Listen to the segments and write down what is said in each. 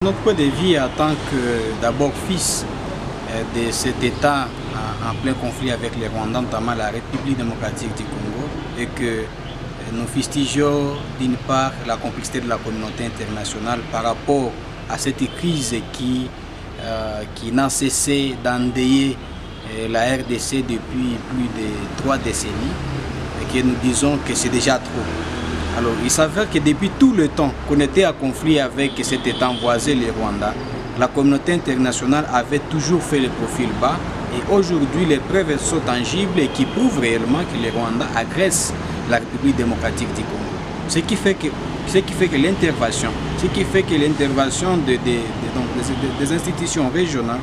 Notre point de vue en tant que d'abord fils de cet État en plein conflit avec les Rwandais, notamment la République démocratique du Congo, et que nous fustigeons d'une part la complicité de la communauté internationale par rapport à cette crise qui n'a cessé d'endeuiller la RDC depuis plus de 3 décennies et que nous disons que c'est déjà trop. Alors, il s'avère que depuis tout le temps qu'on était en conflit avec cet État voisin, les Rwandais, la communauté internationale avait toujours fait le profil bas et aujourd'hui les preuves sont tangibles et qui prouvent réellement que les Rwandais agressent la République démocratique du Congo. Ce qui fait que l'intervention des institutions régionales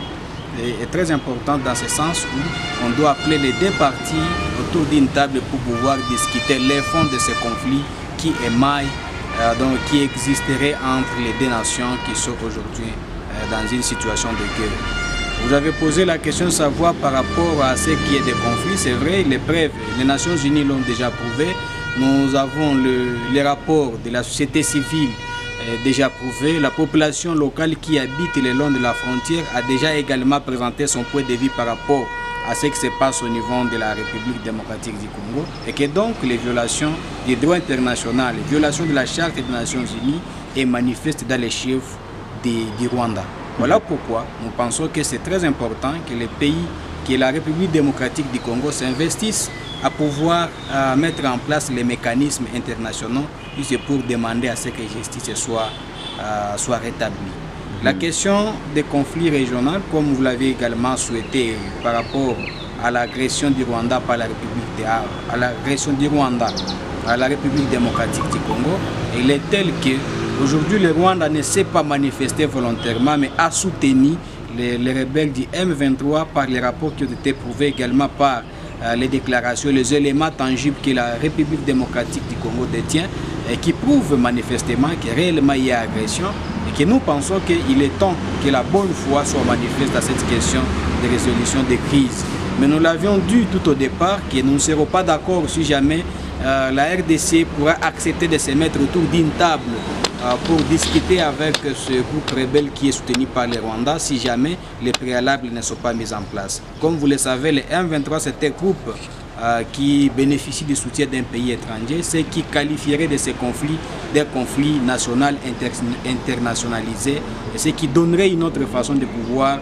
est très importante dans ce sens où on doit appeler les deux parties autour d'une table pour pouvoir discuter les fonds de ce conflit qui émaille, qui existerait entre les deux nations qui sont aujourd'hui dans une situation de guerre. Vous avez posé la question de savoir par rapport à ce qui est des conflits. C'est vrai, les preuves, les Nations Unies l'ont déjà prouvé. Nous avons les rapports de la société civile déjà prouvé. La population locale qui habite le long de la frontière a déjà également présenté son point de vue par rapport à ce qui se passe au niveau de la République démocratique du Congo et que donc les violations du droit international, les violations de la Charte des Nations Unies est manifeste dans les chefs du Rwanda. Voilà pourquoi nous pensons que c'est très important que les pays, que la République démocratique du Congo s'investissent à pouvoir mettre en place les mécanismes internationaux pour demander à ce que la justice soit rétablie. La question des conflits régionaux, comme vous l'avez également souhaité par rapport à l'agression du Rwanda par la République démocratique du Congo, elle est telle que aujourd'hui le Rwanda ne s'est pas manifesté volontairement, mais a soutenu les rebelles du M23 par les rapports qui ont été prouvés également par les déclarations, les éléments tangibles que la République démocratique du Congo détient et qui prouvent manifestement que réellement il y a agression et que nous pensons qu'il est temps que la bonne foi soit manifeste à cette question de résolution des crises. Mais nous l'avions dit tout au départ que nous ne serons pas d'accord si jamais la RDC pourra accepter de se mettre autour d'une table pour discuter avec ce groupe rebelle qui est soutenu par les Rwandais si jamais les préalables ne sont pas mis en place. Comme vous le savez, le M23 c'est un groupe qui bénéficie du soutien d'un pays étranger, ce qui qualifierait de ces conflits des conflits nationaux internationalisés et ce qui donnerait une autre façon de pouvoir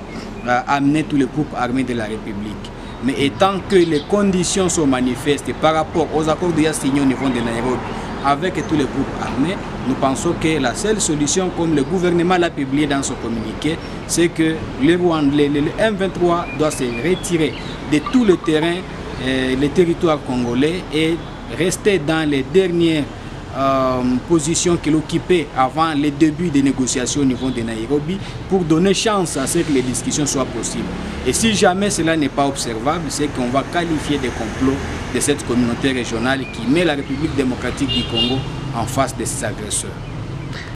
amener tous les groupes armés de la République. Mais étant que les conditions sont manifestes par rapport aux accords déjà signés au niveau de Nairobi avec tous les groupes armés, nous pensons que la seule solution, comme le gouvernement l'a publié dans son communiqué, c'est que le M23 doit se retirer de tout le terrain, les territoires congolais et rester dans les dernières positions qu'il occupait avant le début des négociations au niveau de Nairobi pour donner chance à ce que les discussions soient possibles. Et si jamais cela n'est pas observable, c'est qu'on va qualifier de complot de cette communauté régionale qui met la République démocratique du Congo en face de ses agresseurs.